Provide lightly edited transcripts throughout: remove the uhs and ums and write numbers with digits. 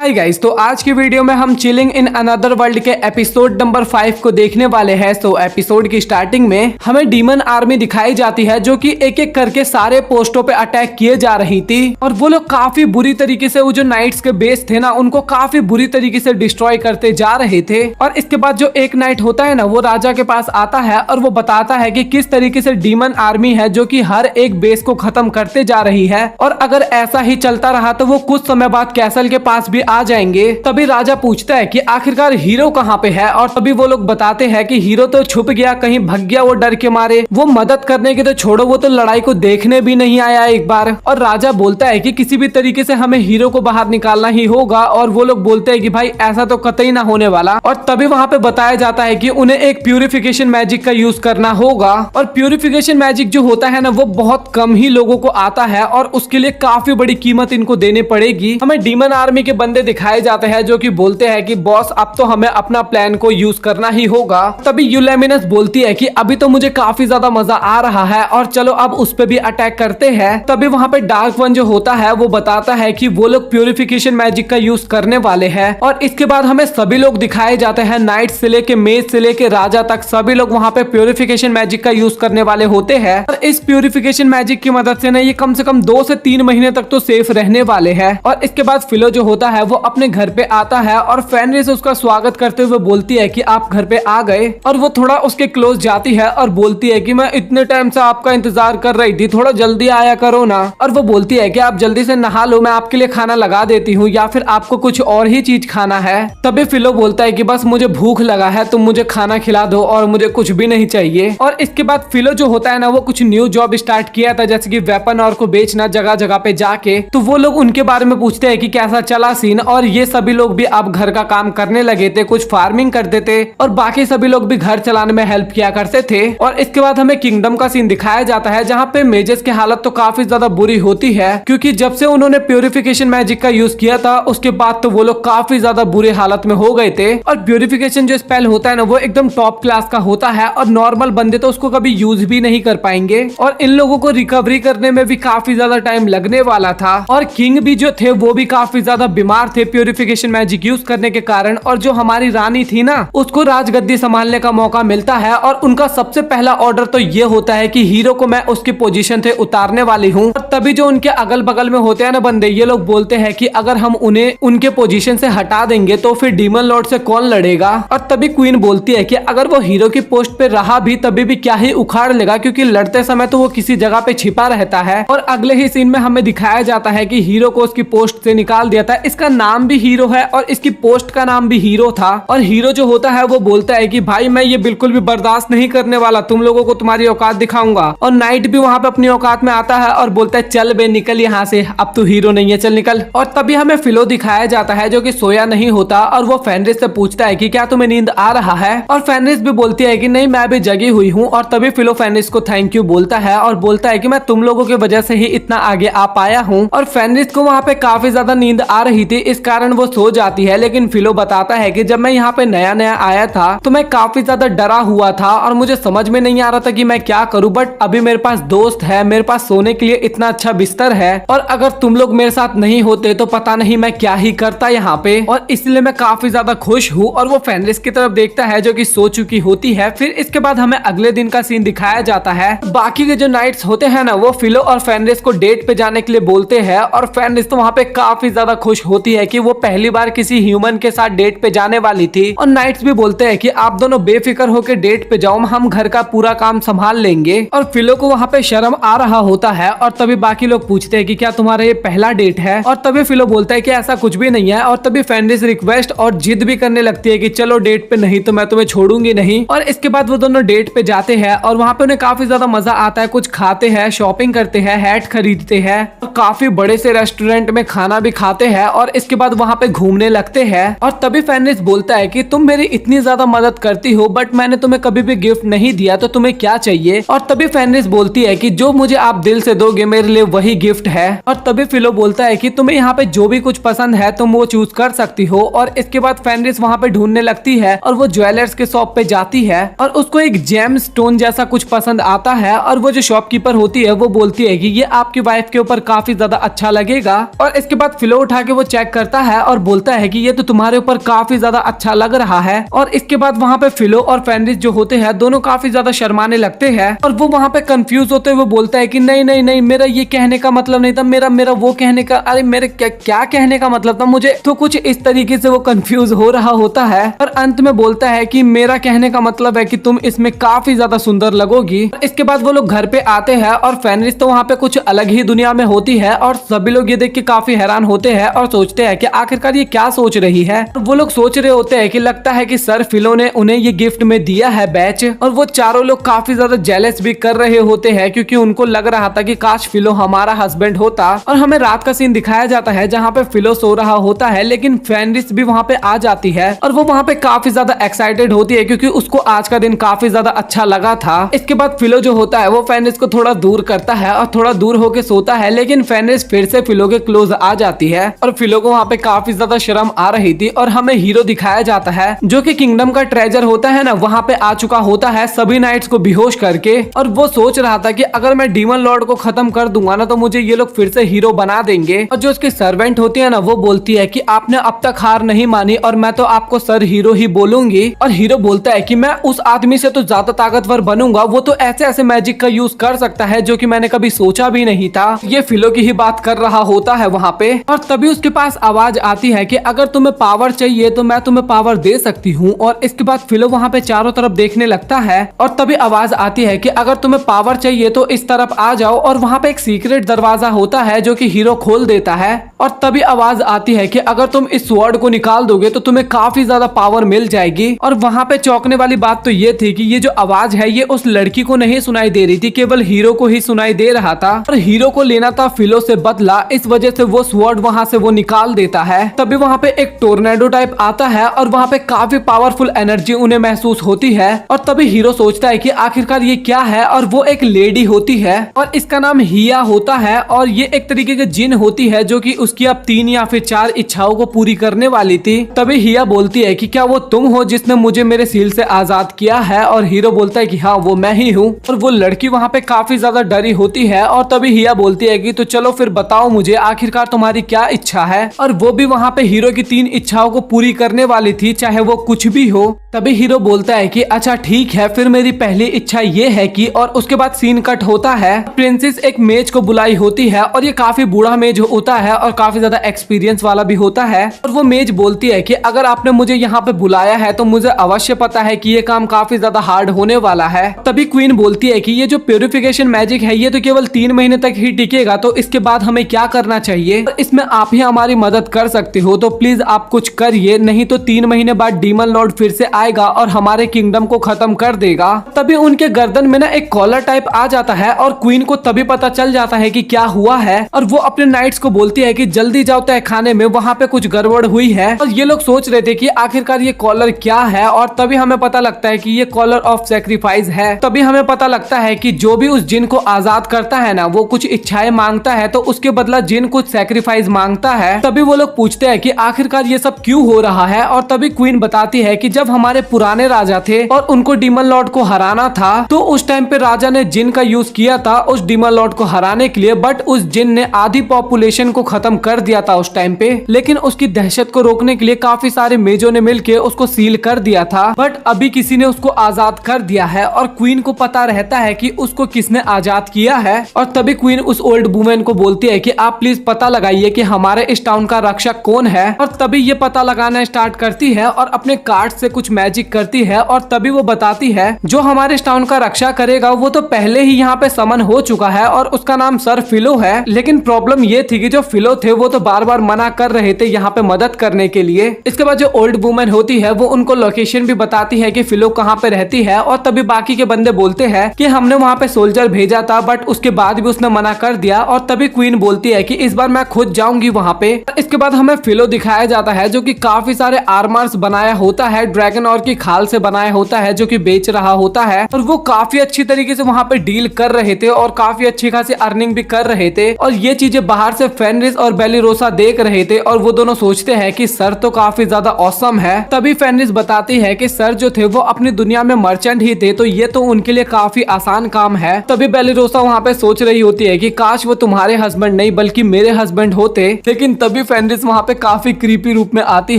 Hi guys, तो आज की वीडियो में हम चिलिंग इन अनदर वर्ल्ड के एपिसोड नंबर 5 को देखने वाले हैं। तो एपिसोड की स्टार्टिंग में हमें डीमन आर्मी दिखाई जाती है जो कि एक एक करके सारे पोस्टों पे अटैक किए जा रही थी और वो लोग काफी बुरी तरीके से वो जो नाइट्स के बेस थे ना उनको काफी बुरी तरीके से डिस्ट्रॉय करते जा रहे थे। और इसके बाद जो एक नाइट होता है ना वो राजा के पास आता है और वो बताता है कि किस तरीके से डीमन आर्मी है जो कि हर एक बेस को खत्म करते जा रही है और अगर ऐसा ही चलता रहा तो वो कुछ समय बाद कैसल के पास भी आ जाएंगे। तभी राजा पूछता है कि आखिरकार हीरो कहाँ पे है और तभी वो लोग बताते हैं कि हीरो तो छुप गया, कहीं भग गया वो डर के मारे। वो मदद करने की तो छोड़ो, वो तो लड़ाई को देखने भी नहीं आया एक बार। और राजा बोलता है कि किसी भी तरीके से हमें हीरो को बाहर निकालना ही होगा और वो लोग बोलते हैं कि भाई ऐसा तो कतई ना होने वाला। और तभी वहाँ पे बताया जाता है कि उन्हें एक प्यूरिफिकेशन मैजिक का यूज करना होगा और प्यूरिफिकेशन मैजिक जो होता है ना वो बहुत कम ही लोगों को आता है और उसके लिए काफी बड़ी कीमत इनको देनी पड़ेगी। हमें डीमन आर्मी के बंदे दिखाए जाते हैं जो कि बोलते हैं कि बॉस अब तो हमें अपना प्लान को यूज करना ही होगा। तभी यूलेमिनस बोलती है कि अभी तो मुझे काफी ज्यादा मजा आ रहा है और चलो अब उस पे भी अटैक करते हैं। तभी वहाँ पे डार्क वन जो होता है वो बताता है कि वो लोग प्यूरिफिकेशन मैजिक का यूज करने वाले हैं। और इसके बाद हमें सभी लोग दिखाए जाते हैं, नाइट से लेके मेज से लेके राजा तक सभी लोग वहाँ पे प्यूरिफिकेशन मैजिक का यूज करने वाले होते हैं। और इस प्यूरिफिकेशन मैजिक की मदद से ना ये कम से कम 2 से 3 महीने तक तो सेफ रहने वाले हैं। और इसके बाद फिलो जो होता है वो अपने घर पे आता है और फेनरिस उसका स्वागत करते हुए बोलती है कि आप घर पे आ गए। और वो थोड़ा उसके क्लोज जाती है और बोलती है कि मैं इतने टाइम से आपका इंतजार कर रही थी, थोड़ा जल्दी आया करो ना। और वो बोलती है कि आप जल्दी से नहा लो, मैं आपके लिए खाना लगा देती हूँ या फिर आपको कुछ और ही चीज खाना है। तभी फिलो बोलता है कि बस मुझे भूख लगा है, तुम मुझे खाना खिला दो और मुझे कुछ भी नहीं चाहिए। और इसके बाद फिलो जो होता है ना वो कुछ न्यू जॉब स्टार्ट किया था जैसे कि वेपन और को बेचना जगह जगह पे जाके। तो वो लोग उनके बारे में पूछते हैं कि कैसा चला सीन। और ये सभी लोग भी अब घर का काम करने लगे थे, कुछ फार्मिंग करते थे और बाकी सभी लोग भी घर चलाने में हेल्प किया करते थे। और इसके बाद हमें किंगडम का सीन दिखाया जाता है जहाँ पे मेजेस की हालत तो काफी ज्यादा बुरी होती है क्योंकि जब से उन्होंने प्यूरिफिकेशन मैजिक का यूज किया था उसके बाद तो वो लोग काफी ज्यादा बुरी हालत में हो गए थे। और प्यूरिफिकेशन जो स्पेल होता है ना वो एकदम टॉप क्लास का होता है और नॉर्मल बंदे तो उसको कभी यूज भी नहीं कर पाएंगे और इन लोगों को रिकवरी करने में भी काफी ज्यादा टाइम लगने वाला था। और किंग भी जो थे वो भी काफी ज्यादा बीमार थे प्यूरिफिकेशन मैजिक यूज करने के कारण। और जो हमारी रानी थी ना उसको राजगद्दी संभालने का मौका मिलता है और उनका सबसे पहला ऑर्डर तो ये होता है कि हीरो को मैं उसकी पोजीशन से उतारने वाली हूँ। और तभी जो उनके अगल बगल में होते हैं ना बंदे, ये लोग बोलते हैं कि अगर हम उन्हें उनके पोजीशन से हटा देंगे तो फिर डीमन लॉर्ड से कौन लड़ेगा। और तभी क्वीन बोलती है कि अगर वो हीरो की पोस्ट पे रहा भी तभी भी क्या ही उखाड़ लेगा क्योंकि लड़ते समय तो वो किसी जगह पे छिपा रहता है। और अगले ही सीन में हमें दिखाया जाता है कि हीरो को उसकी पोस्ट से निकाल दिया था। इसका नाम भी हीरो है और इसकी पोस्ट का नाम भी हीरो था। और हीरो जो होता है वो बोलता है कि भाई मैं ये बिल्कुल भी बर्दाश्त नहीं करने वाला, तुम लोगों को तुम्हारी औकात दिखाऊंगा। और नाइट भी वहाँ पे अपनी औकात में आता है और बोलता है चल बे निकल यहाँ से, अब तू हीरो नहीं है, चल निकल। और तभी हमें फिलो दिखाया जाता है जो कि सोया नहीं होता और वो फेनरिस से पूछता है कि क्या तुम्हें नींद आ रहा है। और फेनरिस भी बोलती है कि नहीं मैं भी जगी हुई हूँ। और तभी फिलो फेनरिस को थैंक यू बोलता है और बोलता है कि मैं तुम लोगों की वजह से ही इतना आगे आ पाया हूँ। और फेनरिस को वहाँ पे काफी ज्यादा नींद आ रही थी इस कारण वो सो जाती है। लेकिन फिलो बताता है कि जब मैं यहाँ पे नया नया आया था तो मैं काफी ज्यादा डरा हुआ था और मुझे समझ में नहीं आ रहा था कि मैं क्या करूं, बट अभी मेरे पास दोस्त है, मेरे पास सोने के लिए इतना अच्छा बिस्तर है और अगर तुम लोग मेरे साथ नहीं होते तो पता नहीं मैं क्या ही करता यहाँ पे। और इसलिए मैं काफी ज्यादा खुश हूँ। और वो फेनरिस की तरफ देखता है जो कि सो चुकी होती है। फिर इसके बाद हमें अगले दिन का सीन दिखाया जाता है। बाकी के जो नाइट्स होते हैं ना वो फिलो और फेनरिस को डेट पे जाने के लिए बोलते हैं और फेनरिस तो वहाँ पे काफी ज्यादा खुश होती है कि वो पहली बार किसी ह्यूमन के साथ डेट पे जाने वाली थी। और नाइट्स भी बोलते हैं कि आप दोनों बेफिक्र होकर डेट पे जाओ, हम घर का पूरा काम संभाल लेंगे। और फिलो को वहाँ पे शर्म आ रहा होता है और तभी बाकी लोग पूछते हैं कि क्या तुम्हारा ये पहला डेट है। और तभी फिलो बोलता है कि ऐसा कुछ भी नहीं है। और तभी फेनरिस रिक्वेस्ट और जिद भी करने लगती है कि चलो डेट पे, नहीं तो मैं तुम्हें छोड़ूंगी नहीं। और इसके बाद वो दोनों डेट पे जाते हैं और वहाँ पे उन्हें काफी ज्यादा मजा आता है, कुछ खाते हैं, शॉपिंग करते हैं, हैट खरीदते हैं और काफी बड़े से रेस्टोरेंट में खाना भी खाते हैं। और इसके बाद वहाँ पे घूमने लगते हैं। और तभी फेनरिस बोलता है कि तुम मेरी इतनी ज्यादा मदद करती हो बट मैंने तुम्हें कभी भी गिफ्ट नहीं दिया, तो तुम्हें क्या चाहिए। और तभी फेनरिस बोलती है कि जो मुझे आप दिल से दोगे मेरे लिए वही गिफ्ट है। और तभी फिलो बोलता है कि तुम्हें यहाँ पे जो भी कुछ पसंद है तुम वो चूज कर सकती हो। और इसके बाद फेनरिस वहाँ पे ढूंढने लगती है और वो ज्वेलर्स के शॉप पे जाती है और उसको एक जेम स्टोन जैसा कुछ पसंद आता है। और वो जो शॉपकीपर होती है वो बोलती है कि ये आपकी वाइफ के ऊपर काफी ज्यादा अच्छा लगेगा। और इसके बाद फिलो उठा के वो चेक बैक करता है और बोलता है कि ये तो तुम्हारे ऊपर काफी ज्यादा अच्छा लग रहा है। और इसके बाद वहाँ पे फिलो और फेनरिस जो होते हैं दोनों काफी ज्यादा शर्माने लगते हैं और वो वहाँ पे कंफ्यूज होते हुए बोलता है कि नहीं नहीं नहीं, मेरा ये कहने का मतलब नहीं था, मेरा मेरा वो कहने का, अरे मेरे क्या कहने का मतलब था मुझे, तो कुछ इस तरीके से वो कंफ्यूज हो रहा होता है। और अंत में बोलता है कि मेरा कहने का मतलब है कि तुम इसमें काफी ज्यादा सुंदर लगोगी। इसके बाद वो लोग घर पे आते हैं और फेनरिस तो वहाँ पे कुछ अलग ही दुनिया में होती है और सभी लोग ये देख के काफी हैरान होते हैं और सोचते हैं कि आखिरकार ये क्या सोच रही है। वो लोग सोच रहे होते हैं कि लगता है कि सर फिलो ने उन्हें ये गिफ्ट में दिया है बैच। और वो चारों लोग काफी ज्यादा जेलस भी कर रहे होते हैं क्योंकि उनको लग रहा था कि काश फिलो हमारा हस्बैंड होता। और हमें रात का सीन दिखाया जाता है जहाँ पे फिलो सो रहा होता है, लेकिन फेनरिस भी वहाँ पे आ जाती है और वो वहाँ पे काफी ज्यादा एक्साइटेड होती है क्योंकि उसको आज का दिन काफी ज्यादा अच्छा लगा था। इसके बाद फिलो जो होता है वो फेनरिस को थोड़ा दूर करता है और थोड़ा दूर होके सोता है, लेकिन फेनरिस फिर से फिलो के क्लोज आ जाती है और फिलो को वहाँ पे काफी ज्यादा शर्म आ रही थी। और हमें हीरो दिखाया जाता है जो कि किंगडम का ट्रेजर होता है ना, वहाँ पे आ चुका होता है सभी नाइट्स को बेहोश करके। और वो सोच रहा था कि अगर मैं डीमन लॉर्ड को खत्म कर दूंगा ना तो मुझे ये लोग फिर से हीरो बना देंगे। और जो उसकी सर्वेंट होती है ना वो बोलती है कि आपने अब तक हार नहीं मानी और मैं तो आपको सर हीरो ही बोलूंगी। और हीरो बोलता है कि मैं उस आदमी से तो ज्यादा ताकतवर बनूंगा, वो तो ऐसे ऐसे मैजिक का यूज कर सकता है जो कि मैंने कभी सोचा भी नहीं था। ये फिलो की ही बात कर रहा होता है वहाँ पे। और तभी उसके पास आवाज आती है कि अगर तुम्हें पावर चाहिए तो मैं तुम्हें पावर दे सकती हूँ। और इसके बाद फिलो वहाँ पे चारों तरफ देखने लगता है और तभी आवाज आती है कि अगर तुम्हें पावर चाहिए तो इस तरफ आ जाओ। और वहाँ पे एक सीक्रेट दरवाजा होता है जो कि हीरो खोल देता है। और तभी आवाज आती है कि अगर तुम इस स्वॉर्ड को निकाल दोगे तो तुम्हें काफी ज्यादा पावर मिल जाएगी। और वहाँ पे चौंकने वाली बात तो ये थी कि ये जो आवाज है ये उस लड़की को नहीं सुनाई दे रही थी, केवल हीरो को ही सुनाई दे रहा था। और हीरो को लेना था फिलो से बदला, इस वजह से वो स्वॉर्ड वहाँ से वो निकाल देता है। तभी वहाँ पे एक टोर्नेडो टाइप आता है और वहाँ पे काफी पावरफुल एनर्जी उन्हें महसूस होती है। और तभी हीरो सोचता है कि आखिरकार ये क्या है, और वो एक लेडी होती है और इसका नाम हिया होता है। और ये एक तरीके की जिन होती है जो कि उसकी अब 3 या फिर 4 इच्छाओं को पूरी करने वाली थी। तभी हिया बोलती है कि क्या वो तुम हो जिसने मुझे मेरे सील से आजाद किया है। और हीरो बोलता है कि हाँ वो मैं ही हूँ। और वो लड़की वहाँ पे काफी ज्यादा डरी होती है। और तभी हिया बोलती है कि तो चलो फिर बताओ मुझे आखिरकार तुम्हारी क्या इच्छा है। और वो भी वहाँ पे हीरो की 3 इच्छाओं को पूरी करने वाली थी, चाहे वो कुछ भी हो। तभी हीरो बोलता है कि अच्छा ठीक है, फिर मेरी पहली इच्छा ये है कि, और उसके बाद सीन कट होता है, प्रिंसेस एक मेज को बुलाई होती है और ये काफी बूढ़ा मेज होता है और काफी ज्यादा एक्सपीरियंस वाला भी होता है। और वो मेज बोलती है कि अगर आपने मुझे यहाँ पे बुलाया है तो मुझे अवश्य पता है कि ये काम काफी ज्यादा हार्ड होने वाला है। तभी क्वीन बोलती है कि ये जो प्यूरिफिकेशन मैजिक है ये तो केवल 3 महीने तक ही टिकेगा, तो इसके बाद हमें क्या करना चाहिए, इसमें आप ही हमारी मदद कर सकते हो, तो प्लीज आप कुछ करिए, नहीं तो 3 महीने बाद डीमन लॉर्ड फिर से आएगा और हमारे किंगडम को खत्म कर देगा। तभी उनके गर्दन में ना एक कॉलर टाइप आ जाता है और क्वीन को तभी पता चल जाता है कि क्या हुआ है। और वो अपने नाइट्स को बोलती है कि जल्दी जाओ तय खाने में, वहाँ पे कुछ गड़बड़ हुई है। और ये लोग सोच रहे थे कि आखिरकार ये कॉलर क्या है। और तभी हमें पता लगता है कि ये कॉलर ऑफ सैक्रिफाइस है। तभी हमें पता लगता है कि जो भी उस जिन को आजाद करता है ना वो कुछ इच्छाएं मांगता है, तो उसके बदला जिन कुछ सैक्रिफाइस मांगता है। तभी वो लोग पूछते हैं कि आखिरकार ये सब क्यों हो रहा है। और तभी क्वीन बताती है कि जब हमारे पुराने राजा थे और उनको डीमन लॉर्ड को हराना था तो उस टाइम पे राजा ने जिन का यूज किया था उस डीमन लॉर्ड को हराने के लिए, बट उस जिन ने आधी पॉपुलेशन को खत्म कर दिया था उस टाइम पे। लेकिन उसकी दहशत को रोकने के लिए काफी सारे मेजों ने मिलकर उसको सील कर दिया था, बट अभी किसी ने उसको आजाद कर दिया है और क्वीन को पता रहता है कि उसको किसने आजाद किया है। और तभी क्वीन उस ओल्ड वुमेन को बोलती है कि आप प्लीज पता लगाइए कि हमारे इस टाउन का रक्षक कौन है। और तभी ये पता लगाना स्टार्ट करती है और अपने कार्ड से कुछ मैजिक करती है। और तभी वो बताती है जो हमारे इस टाउन का रक्षा करेगा वो तो पहले ही यहाँ पे समन हो चुका है और उसका नाम सर फिलो है। लेकिन प्रॉब्लम ये थी कि जो फिलो थे वो तो बार बार मना कर रहे थे यहाँ पे मदद करने के लिए। इसके बाद जो ओल्ड वुमेन होती है वो उनको लोकेशन भी बताती है कि फिलो कहाँ पे रहती है। और तभी बाकी के बंदे बोलते हैं कि हमने वहाँ पे सोल्जर भेजा था बट उसके बाद भी उसने मना कर दिया। और तभी क्वीन बोलती है कि इस बार मैं खुद जाऊंगी वहाँ पे। इसके बाद हमें फिलो दिखाया जाता है जो कि काफी सारे आर्मर्स बनाया होता है ड्रैगन और की खाल से बनाया होता है जो कि बेच रहा होता है, और वो काफी अच्छी तरीके से वहाँ पे डील कर रहे थे और काफी अच्छी खासी अर्निंग भी कर रहे थे। और ये चीजें बाहर से फेनरिस और बेलिरोसा देख रहे थे और वो दोनों सोचते हैं कि सर तो काफी ज्यादा औसम है। तभी फेनरिस बताती है कि सर जो थे वो अपनी दुनिया में मर्चेंट ही थे, तो ये तो उनके लिए काफी आसान काम है। तभी बेलिरोसा वहाँ पे सोच रही होती है कि काश वो तुम्हारे हस्बैंड नहीं बल्कि मेरे हस्बैंड होते। लेकिन तभी फेनरिस वहाँ पे काफी क्रीपी रूप में आती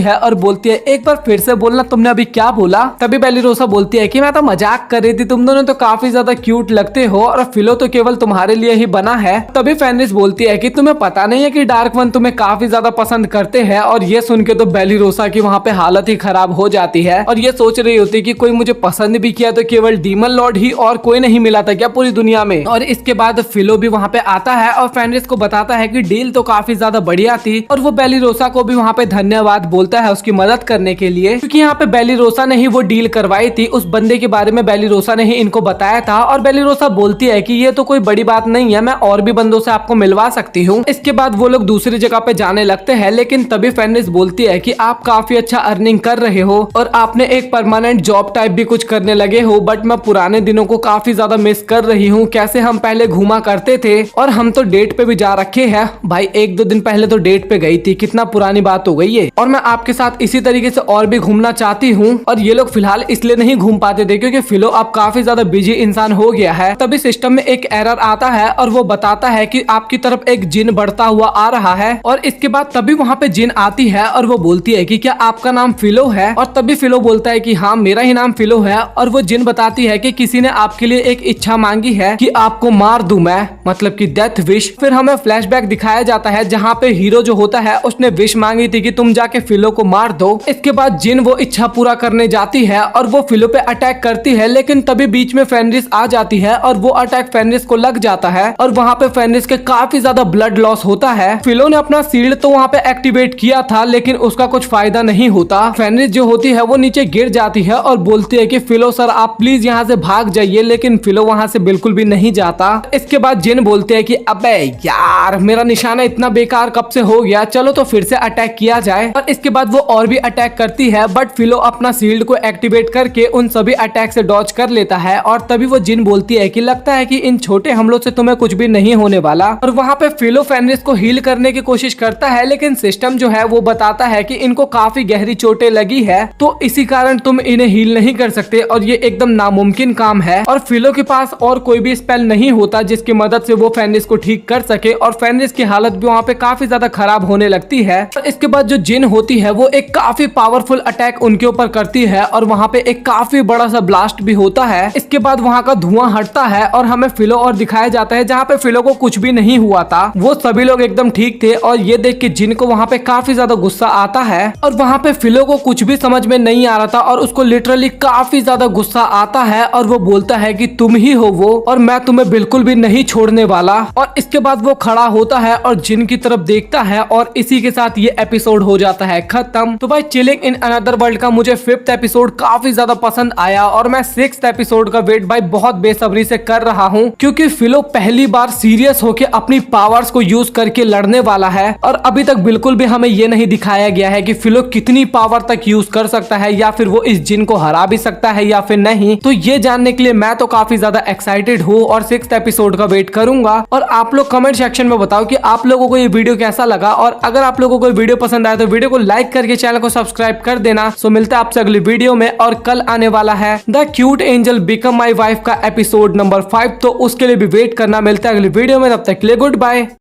है और बोलती है एक बार फिर से बोलना, तुमने अभी क्या बोला? तभी बेलिरोसा बोलती है कि मैं तो मजाक कर रही थी, तुम दोनों तो काफी ज्यादा क्यूट लगते हो और फिलो तो केवल तुम्हारे लिए ही बना है। तभी फेनरिस बोलती है कि तुम्हें पता नहीं है कि डार्क वन तुम्हें काफी ज्यादा पसंद करते हैं। और ये सुन के तो बेलिरोसा की वहाँ पे हालत ही खराब हो जाती है और ये सोच रही होती है कि कोई मुझे पसंद भी किया तो केवल डीमन लॉर्ड ही, और कोई नहीं मिला था क्या पूरी दुनिया में? और इसके बाद फिलो भी वहाँ पे आता है और फेनरिस को बताता है कि डील तो काफी ज्यादा बढ़िया थी, और वो बेलिरोसा को भी वहाँ पे धन्यवाद बोलता है उसकी मदद करने के लिए, क्योंकि यहाँ पे बेलिरोसा ने ही वो डील करवाई थी। उस बंदे के बारे में बेलिरोसा ने ही इनको बताया था। और बेलिरोसा बोलती है कि ये तो कोई बड़ी बात नहीं है, मैं और भी बंदों से आपको मिलवा सकती हूँ। इसके बाद वो लोग दूसरी जगह पे जाने लगते हैं, लेकिन तभी फेनरिस बोलती है कि आप काफी अच्छा अर्निंग कर रहे हो और आपने एक परमानेंट जॉब टाइप भी कुछ करने लगे हो, बट मैं पुराने दिनों को काफी ज्यादा मिस कर रही हूँ। कैसे हम पहले घूमा करते थे और हम तो डेट पे भी जा रखे हैं। भाई 1-2 दिन पहले तो डेट पे गई थी, कितना पुरानी बात हो गई है। और मैं आपके साथ इसी तरीके से और भी घूमना चाहती हूँ। और ये लोग फिलहाल इसलिए नहीं घूम पाते थे क्योंकि फिलो अब काफी ज्यादा बिजी इंसान हो गया है। तभी सिस्टम में एक एरर आता है और वो बताता है कि आपकी तरफ एक जिन बढ़ता हुआ आ रहा है। और इसके बाद तभी वहाँ पे जिन आती है और वो बोलती है कि क्या आपका नाम फिलो है? और तभी फिलो बोलता है कि हाँ मेरा ही नाम फिलो है। और वो जिन बताती है कि किसी ने आपके लिए एक इच्छा मांगी है कि आपको मार दूं मैं, मतलब कि डेथ विश। फिर हमें फ्लैशबैक दिखाया जाता है जहाँ पे हीरो जो होता है उसने विश मांगी थी कि तुम जाके फिलो को मार दो। इसके बाद जिन वो इच्छा पूरा करने जाती है और वो फिलो पे अटैक करती है, लेकिन तभी बीच में फेनरिस आ जाती है और वो अटैक फेनरिस को लग जाता है और वहाँ पे फेनरिस के काफी ज्यादा ब्लड लॉस होता है। फिलो ने अपना शील्ड तो वहाँ पे एक्टिवेट किया था, लेकिन उसका कुछ फायदा नहीं होता। फेनरिस जो होती है वो नीचे गिर जाती है और बोलती है कि फिलो सर आप प्लीज यहाँ से भाग जाइए, लेकिन फिलो वहाँ से बिल्कुल भी नहीं जाता। इसके बाद जिन बोलते हैं कि अबे यार मेरा निशाना इतना बेकार कब से हो गया, चलो तो फिर से अटैक किया जाए। और इसके बाद वो और भी अटैक करती है, बट फिलो अपना शील्ड को एक्टिवेट करके उन सभी अटैक से डॉज कर लेता है। और तभी वो जिन बोलती है कि लगता है कि इन छोटे हमलों से तुम्हें कुछ भी नहीं होने वाला। और वहाँ पे फिलो फेनरिस को हील करने की कोशिश करता है, लेकिन सिस्टम जो है वो बताता है कि इनको काफी गहरी चोटें लगी है, तो इसी कारण तुम इन्हें हील नहीं कर सकते और ये एकदम नामुमकिन काम है। और फिलो के पास और कोई भी स्पेल नहीं होता जिसकी मदद से वो फेनरिस को ठीक कर सके, और फेनरिस की हालत भी वहाँ पे काफी ज्यादा खराब होने लगती है। और इसके बाद जो जिन होती है वो एक काफी पावरफुल अटैक उनके ऊपर करती है और वहाँ पे एक काफी बड़ा सा ब्लास्ट भी होता है। इसके बाद वहाँ का धुआं हटता है और हमें फिलो और दिखाया जाता है जहाँ पे फिलो को कुछ भी नहीं हुआ था, वो सभी लोग एकदम ठीक थे। और ये देख के जिन को वहाँ पे काफी ज्यादा गुस्सा आता है और वहाँ पे फिलो को कुछ भी समझ में नहीं आ रहा था और उसको लिटरली काफी ज्यादा गुस्सा आता है और वो बोलता है कि तुम ही हो वो और मैं तुम्हें बिल्कुल भी नहीं छोड़ने वाला। और इसके बाद वो खड़ा होता है और जिन की तरफ देखता है और इसी के साथ ये एपिसोड हो जाता है खत्म। तो भाई चिलिंग इन अनदर वर्ल्ड का मुझे 5th एपिसोड काफी ज्यादा पसंद आया और मैं 6th एपिसोड का वेट भाई बहुत बेसब्री से कर रहा हूँ, क्योंकि फिलो पहली बार सीरियस होके अपनी पावर्स को यूज करके लड़ने वाला है। और अभी तक बिल्कुल भी हमें ये नहीं दिखाया गया है कि फिलो कितनी पावर तक यूज कर सकता है या फिर वो इस जिन को हरा भी सकता है या फिर नहीं। तो ये जानने के लिए मैं तो काफी ज्यादा एक्साइटेड हूँ और 6th एपिसोड का वेट करूंगा। और आप लोग कमेंट सेक्शन में बताओ कि आप लोगों को ये वीडियो कैसा लगा, और अगर आप लोगों को वीडियो पसंद आया तो वीडियो को लाइक करके चैनल को सब्सक्राइब कर देना। सो मिलता है आपसे अगली वीडियो में, और कल आने वाला है the cute angel become my wife का एपिसोड नंबर 5, तो उसके लिए भी वेट करना। मिलता है अगली वीडियो में, तब तक के लिए गुड बाय।